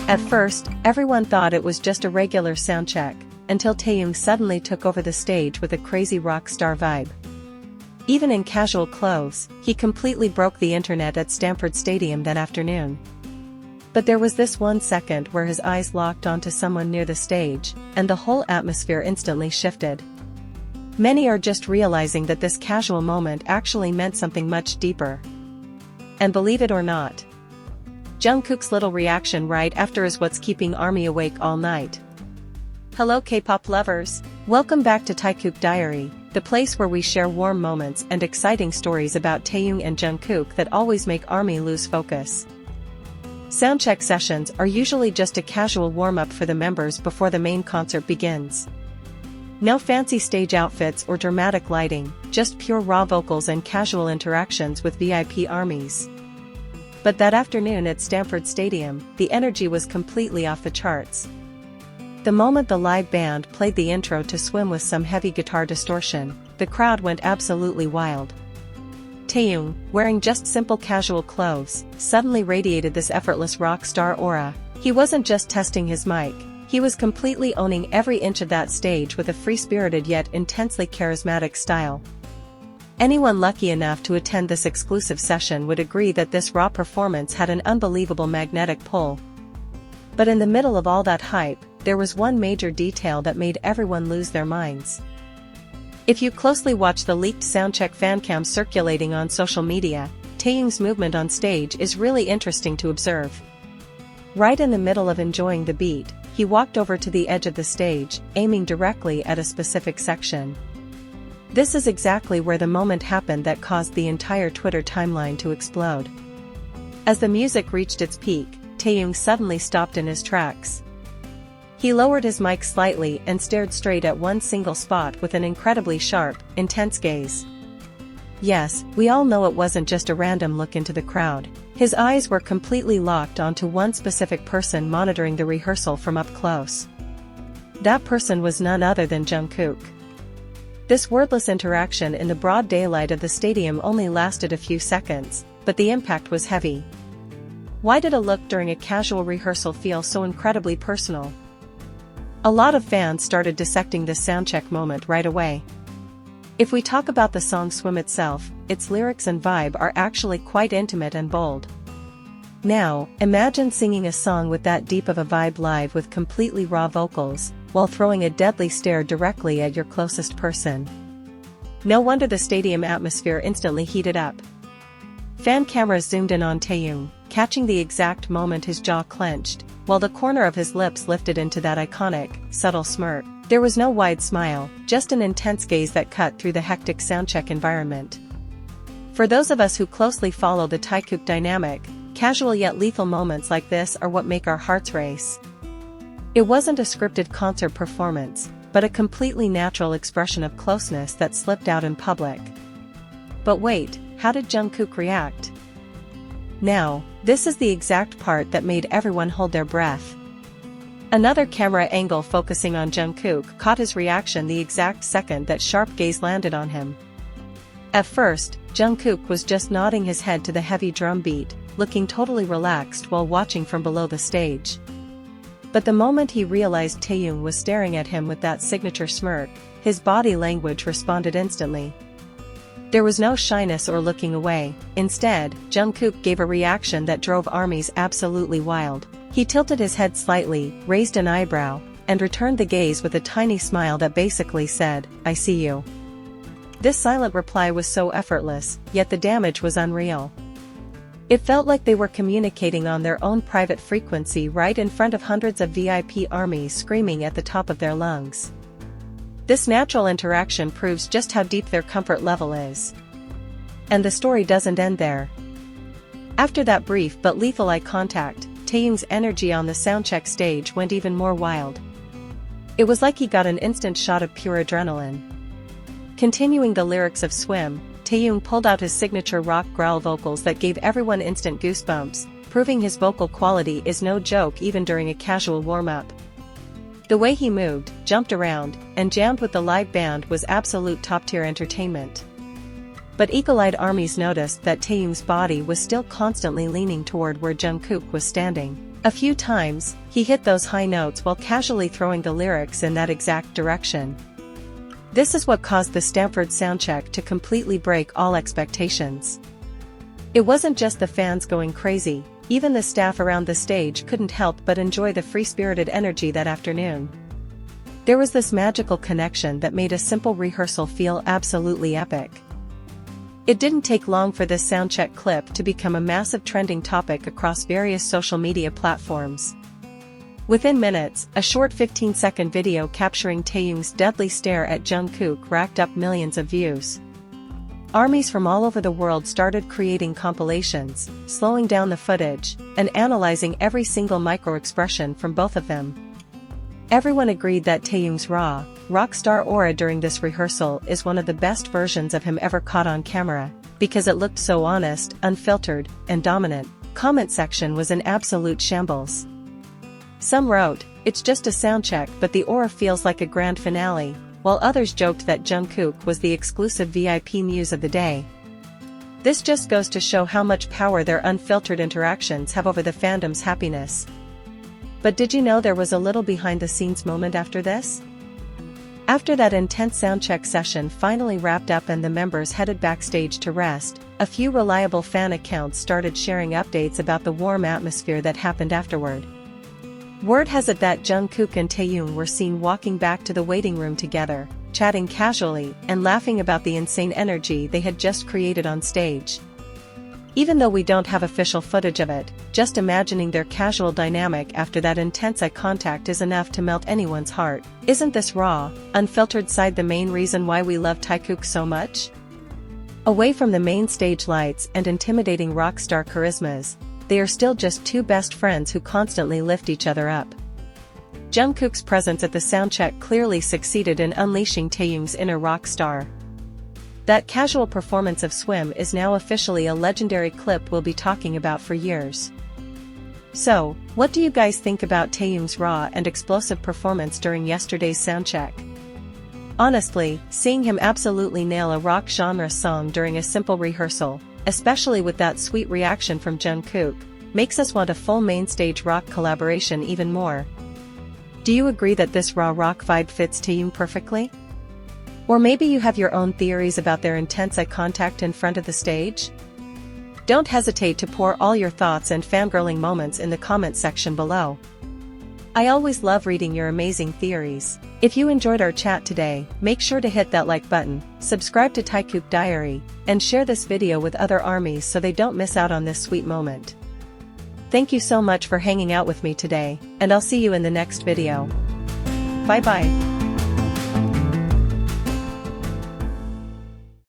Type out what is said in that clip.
At first, everyone thought it was just a regular soundcheck, until Taehyung suddenly took over the stage with a crazy rock star vibe. Even in casual clothes, he completely broke the internet at Stamford Stadium that afternoon. But there was this 1 second where his eyes locked onto someone near the stage, and the whole atmosphere instantly shifted. Many are just realizing that this casual moment actually meant something much deeper. And believe it or not, Jungkook's little reaction right after is what's keeping ARMY awake all night. Hello K-pop lovers, welcome back to Taekook Diary, the place where we share warm moments and exciting stories about Taehyung and Jungkook that always make ARMY lose focus. Soundcheck sessions are usually just a casual warm-up for the members before the main concert begins. No fancy stage outfits or dramatic lighting, just pure raw vocals and casual interactions with VIP ARMYs. But that afternoon at Stamford Stadium, the energy was completely off the charts. The moment the live band played the intro to Swim with some heavy guitar distortion, the crowd went absolutely wild. Taehyung, wearing just simple casual clothes, suddenly radiated this effortless rock star aura. He wasn't just testing his mic, he was completely owning every inch of that stage with a free-spirited yet intensely charismatic style. Anyone lucky enough to attend this exclusive session would agree that this raw performance had an unbelievable magnetic pull. But in the middle of all that hype, there was one major detail that made everyone lose their minds. If you closely watch the leaked Soundcheck fancam circulating on social media, Taehyung's movement on stage is really interesting to observe. Right in the middle of enjoying the beat, he walked over to the edge of the stage, aiming directly at a specific section. This is exactly where the moment happened that caused the entire Twitter timeline to explode. As the music reached its peak, Taehyung suddenly stopped in his tracks. He lowered his mic slightly and stared straight at one single spot with an incredibly sharp, intense gaze. Yes, we all know it wasn't just a random look into the crowd. His eyes were completely locked onto one specific person monitoring the rehearsal from up close. That person was none other than Jungkook. This wordless interaction in the broad daylight of the stadium only lasted a few seconds, but the impact was heavy. Why did a look during a casual rehearsal feel so incredibly personal? A lot of fans started dissecting this soundcheck moment right away. If we talk about the song Swim itself, its lyrics and vibe are actually quite intimate and bold. Now, imagine singing a song with that deep of a vibe live with completely raw vocals, while throwing a deadly stare directly at your closest person. No wonder the stadium atmosphere instantly heated up. Fan cameras zoomed in on Taehyung, catching the exact moment his jaw clenched, while the corner of his lips lifted into that iconic, subtle smirk. There was no wide smile, just an intense gaze that cut through the hectic soundcheck environment. For those of us who closely follow the Taekook dynamic, casual yet lethal moments like this are what make our hearts race. It wasn't a scripted concert performance, but a completely natural expression of closeness that slipped out in public. But wait, how did Jungkook react? Now, this is the exact part that made everyone hold their breath. Another camera angle focusing on Jungkook caught his reaction the exact second that sharp gaze landed on him. At first, Jungkook was just nodding his head to the heavy drum beat, looking totally relaxed while watching from below the stage. But the moment he realized Taehyung was staring at him with that signature smirk, his body language responded instantly. There was no shyness or looking away. Instead, Jungkook gave a reaction that drove ARMYs absolutely wild. He tilted his head slightly, raised an eyebrow, and returned the gaze with a tiny smile that basically said, "I see you." This silent reply was so effortless, yet the damage was unreal. It felt like they were communicating on their own private frequency right in front of hundreds of VIP ARMYs screaming at the top of their lungs. This natural interaction proves just how deep their comfort level is. And the story doesn't end there. After that brief but lethal eye contact, Taehyung's energy on the soundcheck stage went even more wild. It was like he got an instant shot of pure adrenaline. Continuing the lyrics of Swim, Taehyung pulled out his signature rock growl vocals that gave everyone instant goosebumps, proving his vocal quality is no joke even during a casual warm-up. The way he moved, jumped around, and jammed with the live band was absolute top-tier entertainment. But eagle-eyed ARMYs noticed that Taehyung's body was still constantly leaning toward where Jungkook was standing. A few times, he hit those high notes while casually throwing the lyrics in that exact direction. This is what caused the Stamford soundcheck to completely break all expectations. It wasn't just the fans going crazy, even the staff around the stage couldn't help but enjoy the free-spirited energy that afternoon. There was this magical connection that made a simple rehearsal feel absolutely epic. It didn't take long for this soundcheck clip to become a massive trending topic across various social media platforms. Within minutes, a short 15-second video capturing Taehyung's deadly stare at Jungkook racked up millions of views. Armies from all over the world started creating compilations, slowing down the footage, and analyzing every single micro-expression from both of them. Everyone agreed that Taehyung's raw, rockstar aura during this rehearsal is one of the best versions of him ever caught on camera, because it looked so honest, unfiltered, and dominant. Comment section was in absolute shambles. Some wrote, "It's just a soundcheck but the aura feels like a grand finale," while others joked that Jungkook was the exclusive VIP muse of the day. This just goes to show how much power their unfiltered interactions have over the fandom's happiness. But did you know there was a little behind-the-scenes moment after this? After that intense soundcheck session finally wrapped up and the members headed backstage to rest, a few reliable fan accounts started sharing updates about the warm atmosphere that happened afterward. Word has it that Jungkook and Taehyung were seen walking back to the waiting room together, chatting casually and laughing about the insane energy they had just created on stage. Even though we don't have official footage of it, just imagining their casual dynamic after that intense eye contact is enough to melt anyone's heart. Isn't this raw, unfiltered side the main reason why we love Taekook so much? Away from the main stage lights and intimidating rockstar charismas, they are still just two best friends who constantly lift each other up. Jungkook's presence at the soundcheck clearly succeeded in unleashing Taehyung's inner rock star. That casual performance of Swim is now officially a legendary clip we'll be talking about for years. So, what do you guys think about Taehyung's raw and explosive performance during yesterday's soundcheck? Honestly, seeing him absolutely nail a rock genre song during a simple rehearsal, especially with that sweet reaction from Jungkook, makes us want a full mainstage rock collaboration even more. Do you agree that this raw rock vibe fits Taehyung perfectly? Or maybe you have your own theories about their intense eye contact in front of the stage? Don't hesitate to pour all your thoughts and fangirling moments in the comment section below. I always love reading your amazing theories. If you enjoyed our chat today, make sure to hit that like button, subscribe to Taekook Diary, and share this video with other armies so they don't miss out on this sweet moment. Thank you so much for hanging out with me today, and I'll see you in the next video. Bye bye.